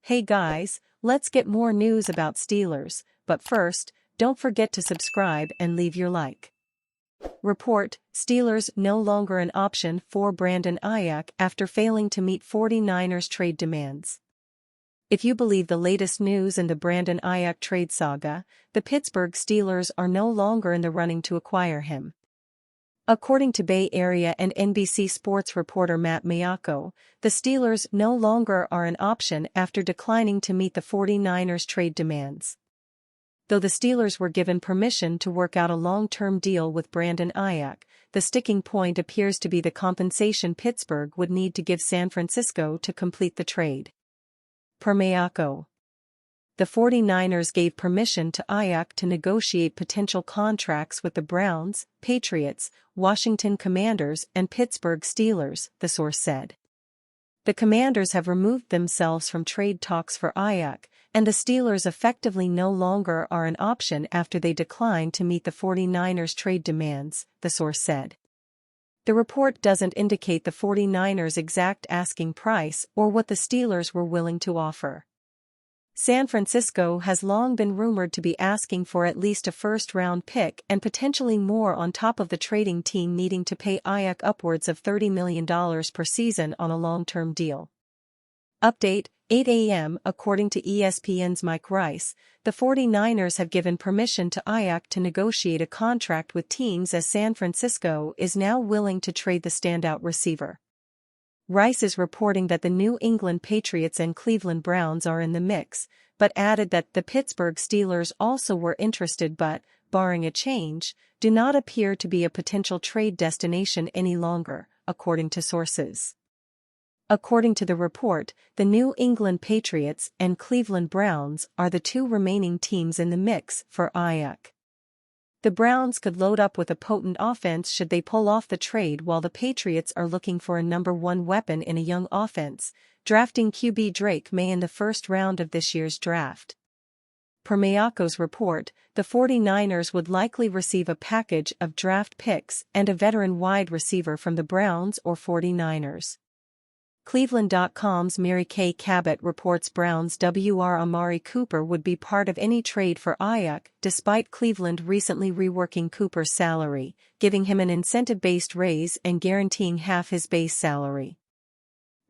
Hey guys, let's get more news about Steelers, but first, don't forget to subscribe and leave your like. Report, Steelers no longer an option for Brandon Aiyuk after failing to meet 49ers trade demands. If you believe the latest news in the Brandon Aiyuk trade saga, the Pittsburgh Steelers are no longer in the running to acquire him. According to Bay Area and NBC Sports reporter Matt Maiocco, the Steelers no longer are an option after declining to meet the 49ers trade demands. Though the Steelers were given permission to work out a long-term deal with Brandon Aiyuk, the sticking point appears to be the compensation Pittsburgh would need to give San Francisco to complete the trade. Per Maiocco, the 49ers gave permission to Aiyuk to negotiate potential contracts with the Browns, Patriots, Washington Commanders and Pittsburgh Steelers, the source said. The Commanders have removed themselves from trade talks for Aiyuk, and the Steelers effectively no longer are an option after they declined to meet the 49ers trade demands, the source said. The report doesn't indicate the 49ers' exact asking price or what the Steelers were willing to offer. San Francisco has long been rumored to be asking for at least a first-round pick and potentially more on top of the trading team needing to pay Aiyuk upwards of $30 million per season on a long-term deal. Update, 8 a.m. According to ESPN's Mike Rice, the 49ers have given permission to Aiyuk to negotiate a contract with teams as San Francisco is now willing to trade the standout receiver. Rice is reporting that the New England Patriots and Cleveland Browns are in the mix, but added that the Pittsburgh Steelers also were interested but, barring a change, do not appear to be a potential trade destination any longer, according to sources. According to the report, the New England Patriots and Cleveland Browns are the two remaining teams in the mix for Aiyuk. The Browns could load up with a potent offense should they pull off the trade, while the Patriots are looking for a number one weapon in a young offense, drafting QB Drake May in the first round of this year's draft. Per Maiocco's report, the 49ers would likely receive a package of draft picks and a veteran wide receiver from the Browns or 49ers. Cleveland.com's Mary Kay Cabot reports Browns WR Amari Cooper would be part of any trade for Aiyuk, despite Cleveland recently reworking Cooper's salary, giving him an incentive-based raise and guaranteeing half his base salary.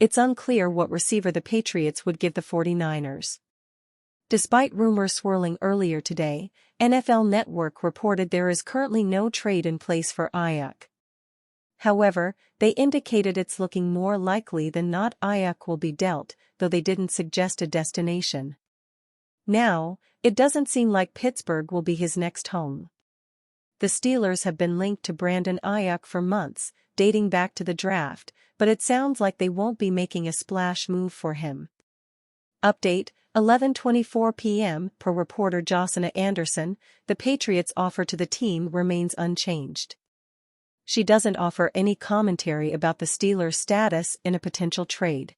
It's unclear what receiver the Patriots would give the 49ers. Despite rumors swirling earlier today, NFL Network reported there is currently no trade in place for Aiyuk. However, they indicated it's looking more likely than not Aiyuk will be dealt, though they didn't suggest a destination. Now, it doesn't seem like Pittsburgh will be his next home. The Steelers have been linked to Brandon Aiyuk for months, dating back to the draft, but it sounds like they won't be making a splash move for him. Update, 11:24 p.m. Per reporter Josina Anderson, the Patriots' offer to the team remains unchanged. She doesn't offer any commentary about the Steelers' status in a potential trade.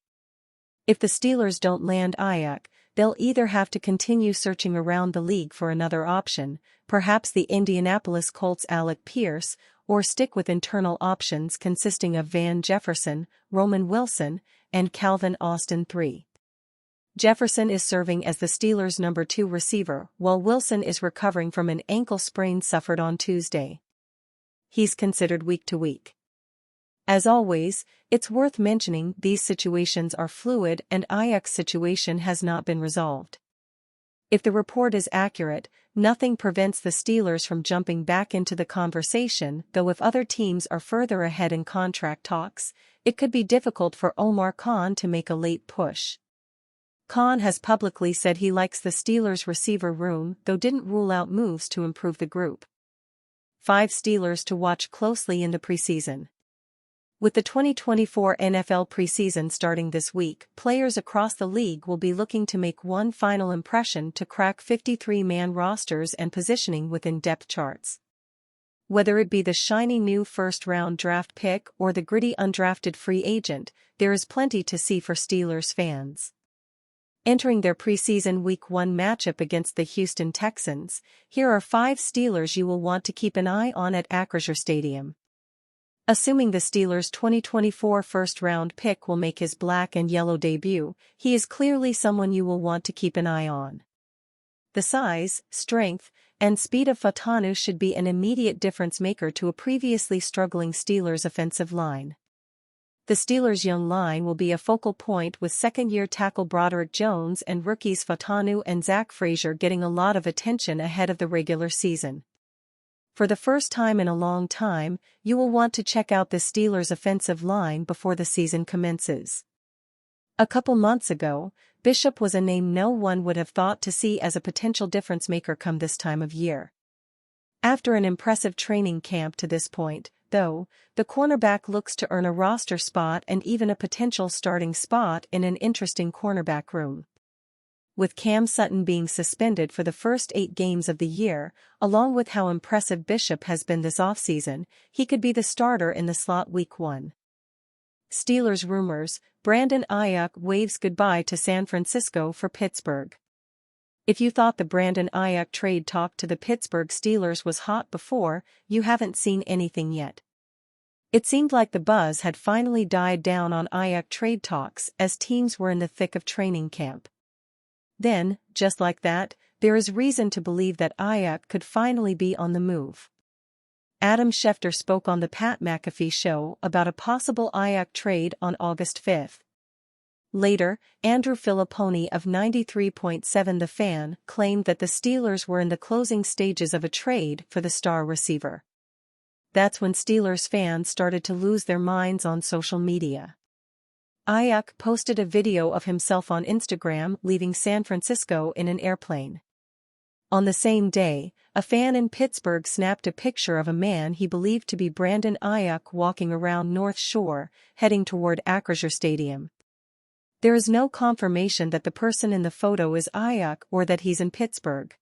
If the Steelers don't land Aiyuk, they'll either have to continue searching around the league for another option, perhaps the Indianapolis Colts' Alec Pierce, or stick with internal options consisting of Van Jefferson, Roman Wilson, and Calvin Austin III. Jefferson is serving as the Steelers' number 2 receiver, while Wilson is recovering from an ankle sprain suffered on Tuesday. He's considered week to week. As always, it's worth mentioning these situations are fluid and Aiyuk's situation has not been resolved. If the report is accurate, nothing prevents the Steelers from jumping back into the conversation, though if other teams are further ahead in contract talks, it could be difficult for Omar Khan to make a late push. Khan has publicly said he likes the Steelers' receiver room, though didn't rule out moves to improve the group. 5 Steelers to watch closely in the preseason. With the 2024 NFL preseason starting this week, players across the league will be looking to make one final impression to crack 53-man rosters and positioning within depth charts. Whether it be the shiny new first-round draft pick or the gritty undrafted free agent, there is plenty to see for Steelers fans. Entering their preseason Week 1 matchup against the Houston Texans, here are 5 Steelers you will want to keep an eye on at Acrisure Stadium. Assuming the Steelers' 2024 first-round pick will make his black and yellow debut, he is clearly someone you will want to keep an eye on. The size, strength, and speed of Fataanu should be an immediate difference-maker to a previously struggling Steelers offensive line. The Steelers' young line will be a focal point with second-year tackle Broderick Jones and rookies Fataanu and Zach Frazier getting a lot of attention ahead of the regular season. For the first time in a long time, you will want to check out the Steelers' offensive line before the season commences. A couple months ago, Bishop was a name no one would have thought to see as a potential difference-maker come this time of year. After an impressive training camp to this point, though, the cornerback looks to earn a roster spot and even a potential starting spot in an interesting cornerback room. With Cam Sutton being suspended for the first 8 games of the year, along with how impressive Bishop has been this offseason, he could be the starter in the slot Week 1. Steelers rumors: Brandon Aiyuk waves goodbye to San Francisco for Pittsburgh. If you thought the Brandon Aiyuk trade talk to the Pittsburgh Steelers was hot before, you haven't seen anything yet. It seemed like the buzz had finally died down on Aiyuk trade talks as teams were in the thick of training camp. Then, just like that, there is reason to believe that Aiyuk could finally be on the move. Adam Schefter spoke on the Pat McAfee Show about a possible Aiyuk trade on August 5. Later, Andrew Filipponi of 93.7 The Fan claimed that the Steelers were in the closing stages of a trade for the star receiver. That's when Steelers fans started to lose their minds on social media. Aiyuk posted a video of himself on Instagram leaving San Francisco in an airplane. On the same day, a fan in Pittsburgh snapped a picture of a man he believed to be Brandon Aiyuk walking around North Shore, heading toward Acrisure Stadium. There is no confirmation that the person in the photo is Aiyuk or that he's in Pittsburgh.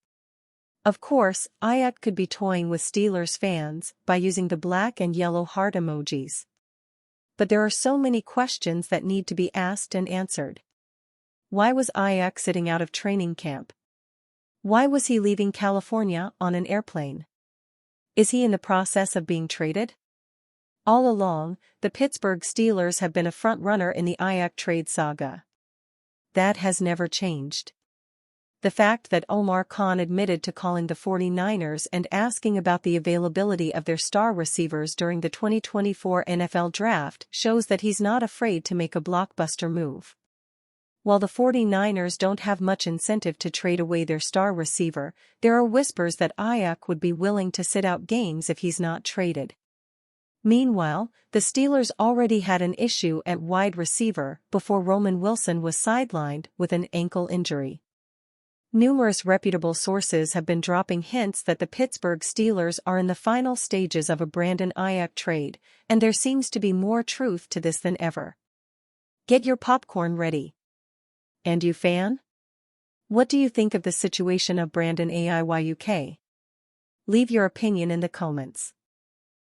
Of course, Aiyuk could be toying with Steelers fans by using the black and yellow heart emojis. But there are so many questions that need to be asked and answered. Why was Aiyuk sitting out of training camp? Why was he leaving California on an airplane? Is he in the process of being traded? All along, the Pittsburgh Steelers have been a front-runner in the Aiyuk trade saga. That has never changed. The fact that Omar Khan admitted to calling the 49ers and asking about the availability of their star receivers during the 2024 NFL Draft shows that he's not afraid to make a blockbuster move. While the 49ers don't have much incentive to trade away their star receiver, there are whispers that Aiyuk would be willing to sit out games if he's not traded. Meanwhile, the Steelers already had an issue at wide receiver before Roman Wilson was sidelined with an ankle injury. Numerous reputable sources have been dropping hints that the Pittsburgh Steelers are in the final stages of a Brandon Aiyuk trade, and there seems to be more truth to this than ever. Get your popcorn ready. And you fan? What do you think of the situation of Brandon Aiyuk? Leave your opinion in the comments.